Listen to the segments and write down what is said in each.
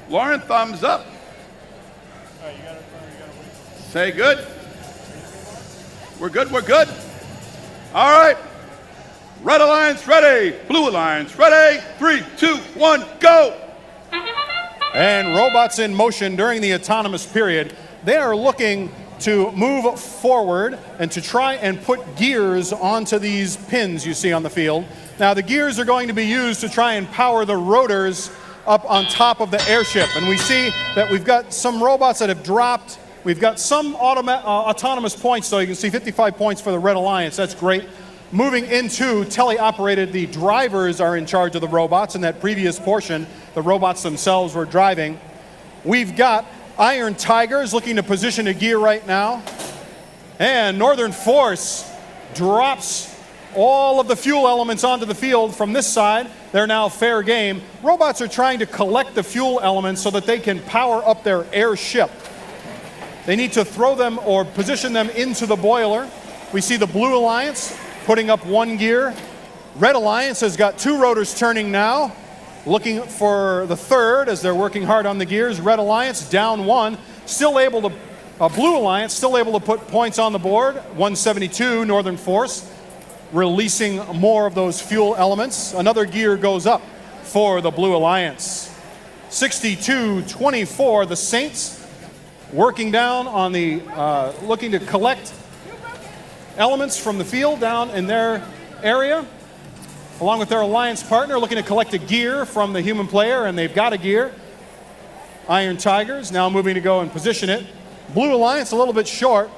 Lauren, thumbs up. Say good. We're good, we're good. All right. Red Alliance ready. Blue Alliance ready. 3, 2, 1, go. And robots in motion during the autonomous period. They are looking to move forward and to try and put gears onto these pins you see on the field. Now, the gears are going to be used to try and power the rotors up on top of the airship. And we see that we've got some robots that have dropped. We've got some autonomous points, so you can see 55 points for the Red Alliance. That's great. Moving into teleoperated, the drivers are in charge of the robots. In that previous portion, the robots themselves were driving. We've got Iron Tigers looking to position a gear right now. And Northern Force drops all of the fuel elements onto the field from this side. They're now fair game. Robots are trying to collect the fuel elements so that they can power up their airship. They need to throw them or position them into the boiler. We see the Blue Alliance putting up one gear. Red Alliance has got 2 rotors turning now, looking for the third as they're working hard on the gears. Red Alliance down 1, still able to, Blue Alliance still able to put points on the board. 172, Northern Force, releasing more of those fuel elements. Another gear goes up for the Blue Alliance. 62-24, the Saints working down on the, looking to collect elements from the field down in their area, along with their alliance partner, looking to collect a gear from the human player, and they've got a gear. Iron Tigers now moving to go and position it. Blue Alliance a little bit short,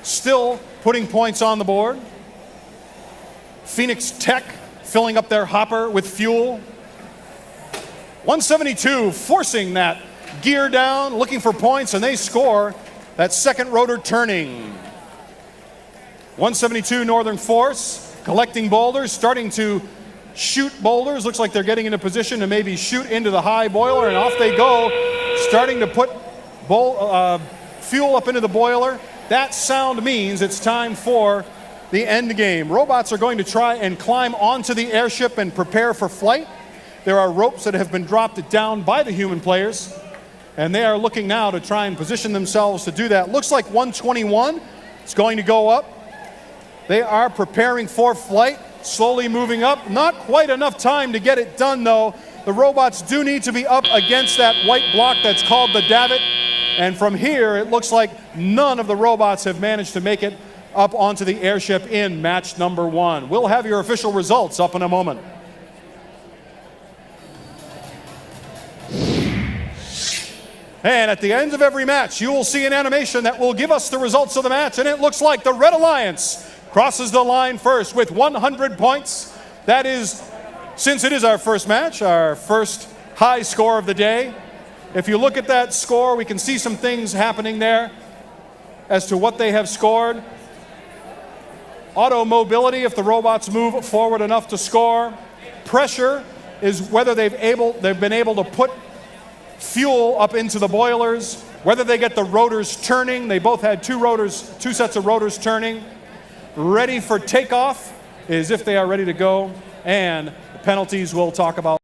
still putting points on the board. Phoenix Tech filling up their hopper with fuel. 172 forcing that gear down, looking for points, and they score. That second rotor turning. 172 Northern Force collecting boulders, starting to shoot boulders. Looks like they're getting into position to maybe shoot into the high boiler, and off they go, starting to put fuel up into the boiler. That sound means it's time for the end game. Robots are going to try and climb onto the airship and prepare for flight. There are ropes that have been dropped down by the human players, and they are looking now to try and position themselves to do that. Looks like 121 is going to go up. They are preparing for flight, slowly moving up. Not quite enough time to get it done, though. The robots do need to be up against that white block that's called the davit. And from here, it looks like none of the robots have managed to make it up onto the airship in match number 1. We'll have your official results up in a moment. And at the end of every match, you will see an animation that will give us the results of the match. And it looks like the Red Alliance crosses the line first with 100 points. That is, since it is our first match, our first high score of the day. If you look at that score, we can see some things happening there as to what they have scored. Auto mobility, if the robots move forward enough to score. Pressure is whether they've been able to put fuel up into the boilers, whether they get the rotors turning. They both had 2 sets of rotors turning. Ready for takeoff is if they are ready to go, and the penalties we'll talk about.